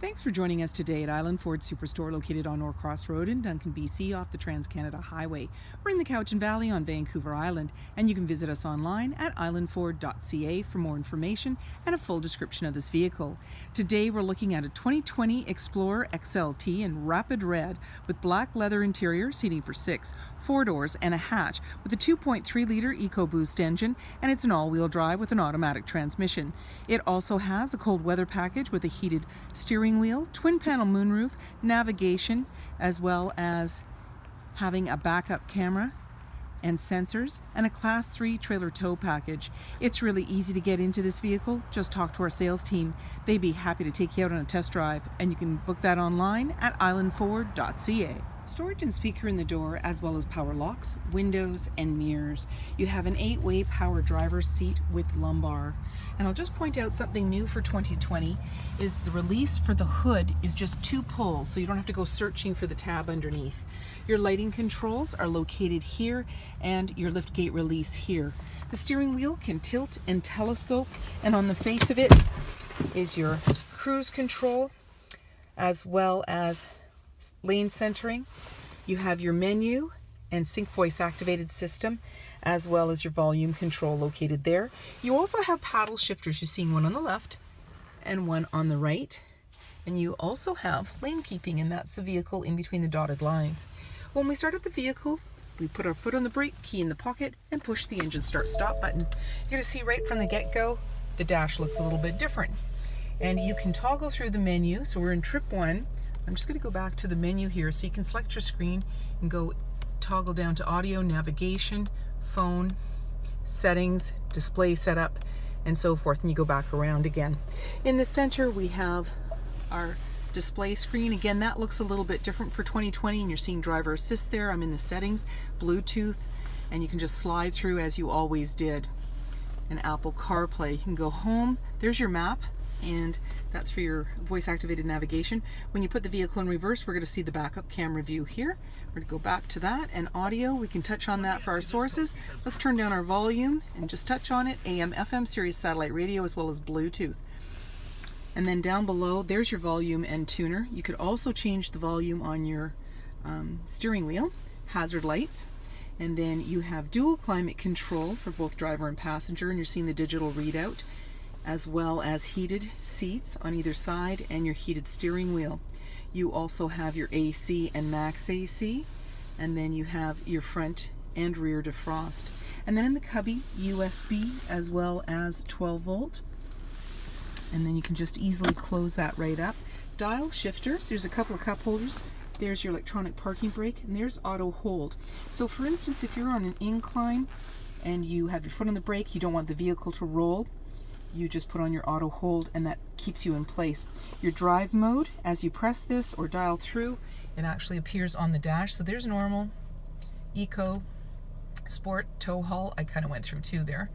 Thanks for joining us today at Island Ford Superstore located on Norcross Road in Duncan, BC off the Trans-Canada Highway. We're in the Cowichan Valley on Vancouver Island, and you can visit us online at islandford.ca for more information and a full description of this vehicle. Today we're looking at a 2020 Explorer XLT in rapid red with black leather interior, seating for 6, 4 doors and a hatch with a 2.3-liter EcoBoost engine, and it's an all-wheel drive with an automatic transmission. It also has a cold weather package with a heated steering wheel, twin panel moonroof, navigation, as well as having a backup camera and sensors, and a Class 3 trailer tow package. It's really easy to get into this vehicle. Just talk to our sales team. They'd be happy to take you out on a test drive, and you can book that online at islandford.ca. Storage and speaker in the door, as well as power locks, windows, and mirrors. You have an 8-way power driver's seat with lumbar. And I'll just point out something new for 2020 is the release for the hood is just 2 pulls, so you don't have to go searching for the tab underneath. Your lighting controls are located here, and your liftgate release here. The steering wheel can tilt and telescope, and on the face of it is your cruise control, as well as lane centering. You have your menu and sync voice activated system, as well as your volume control located there. You also have paddle shifters. You're seeing one on the left and one on the right. And you also have lane keeping, and that's the vehicle in between the dotted lines. When we start up the vehicle, we put our foot on the brake, key in the pocket, and push the engine start stop button. You're going to see right from the get-go, the dash looks a little bit different. And you can toggle through the menu. So we're in trip 1. I'm just going to go back to the menu here so you can select your screen and go toggle down to audio, navigation, phone, settings, display setup, and so forth, and you go back around again. In the center we have our display screen. Again, that looks a little bit different for 2020, and you're seeing driver assist there. I'm in the settings, Bluetooth, and you can just slide through as you always did. And Apple CarPlay. You can go home. There's your map, and that's for your voice activated navigation. When you put the vehicle in reverse, we're going to see the backup camera view here. We're going to go back to that, and audio, we can touch on that for our sources. Let's turn down our volume and just touch on it. AM, FM, Sirius satellite radio, as well as Bluetooth. And then down below, there's your volume and tuner. You could also change the volume on your steering wheel, hazard lights, and then you have dual climate control for both driver and passenger, and you're seeing the digital readout, as well as heated seats on either side and your heated steering wheel. You also have your AC and max AC, and then you have your front and rear defrost. And then in the cubby, USB as well as 12 volt. And then you can just easily close that right up. Dial shifter, there's a couple of cup holders. There's your electronic parking brake, and there's auto hold. So for instance, if you're on an incline and you have your foot on the brake, you don't want the vehicle to roll, you just put on your auto hold, and that keeps you in place. Your drive mode, as you press this or dial through, it actually appears on the dash. So there's normal, eco, sport, tow haul. I kind of went through 2 there.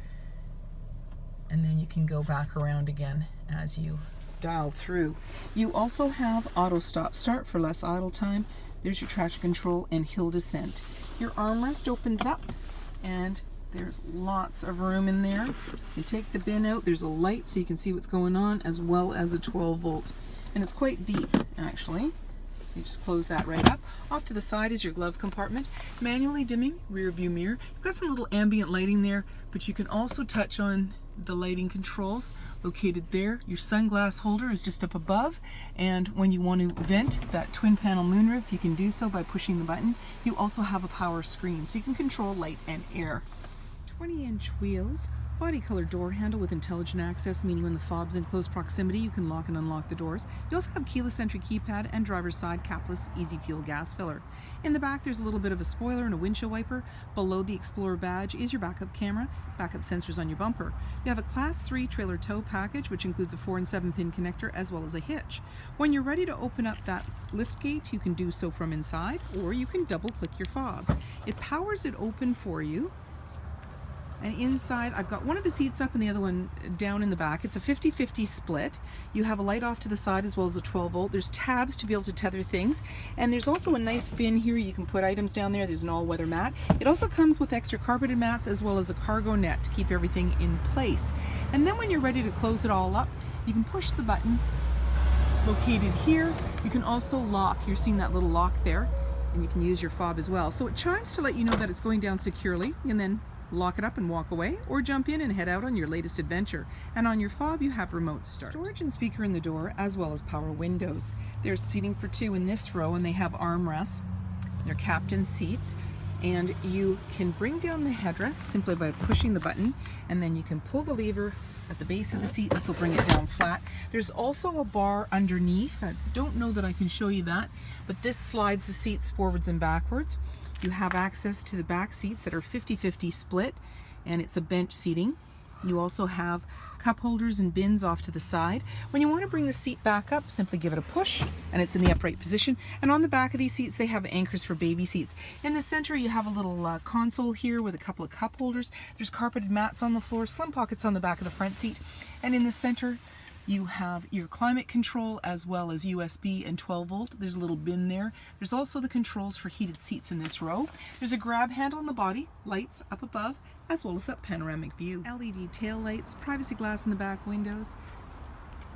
And then you can go back around again as you dial through. You also have auto stop start for less idle time. There's your traction control and hill descent. Your armrest opens up, and there's lots of room in there. You take the bin out, there's a light so you can see what's going on, as well as a 12 volt. And it's quite deep, actually. You just close that right up. Off to the side is your glove compartment. Manually dimming rear view mirror. You've got some little ambient lighting there, but you can also touch on the lighting controls located there. Your sunglass holder is just up above, and when you want to vent that twin panel moonroof, you can do so by pushing the button. You also have a power screen, so you can control light and air. 20-inch wheels, body color door handle with intelligent access, meaning when the fob's in close proximity, you can lock and unlock the doors. You also have keyless entry keypad and driver's side capless easy fuel gas filler. In the back, there's a little bit of a spoiler and a windshield wiper. Below the Explorer badge is your backup camera, backup sensors on your bumper. You have a Class 3 trailer tow package, which includes a 4 and 7 pin connector, as well as a hitch. When you're ready to open up that lift gate, you can do so from inside, or you can double click your fob. It powers it open for you. And inside, I've got one of the seats up and the other one down in the back. It's a 50-50 split. You have a light off to the side as well as a 12 volt. There's tabs to be able to tether things. And there's also a nice bin here. You can put items down there. There's an all-weather mat. It also comes with extra carpeted mats as well as a cargo net to keep everything in place. And then when you're ready to close it all up, you can push the button located here. You can also lock. You're seeing that little lock there, and you can use your fob as well. So it chimes to let you know that it's going down securely, and then lock it up and walk away, or jump in and head out on your latest adventure. And on your fob you have remote start. Storage and speaker in the door, as well as power windows. There's seating for two in this row, and they have armrests. They're captain seats, and you can bring down the headrest simply by pushing the button, and then you can pull the lever at the base of the seat. This will bring it down flat. There's also a bar underneath. I don't know that I can show you that, but this slides the seats forwards and backwards. You have access to the back seats that are 50-50 split, and it's a bench seating. You also have cup holders and bins off to the side. When you want to bring the seat back up, simply give it a push and it's in the upright position. And on the back of these seats, they have anchors for baby seats. In the center, you have a little console here with a couple of cup holders. There's carpeted mats on the floor, slim pockets on the back of the front seat. And in the center, you have your climate control as well as USB and 12 volt. There's a little bin there. There's also the controls for heated seats in this row. There's a grab handle on the body, lights up above, as well as that panoramic view. LED tail lights, privacy glass in the back windows,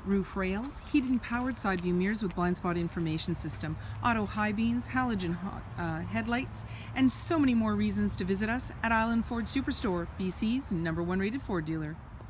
roof rails, heated and powered side view mirrors with blind spot information system, auto high beams, halogen headlights, and so many more reasons to visit us at Island Ford Superstore, BC's #1 rated Ford dealer.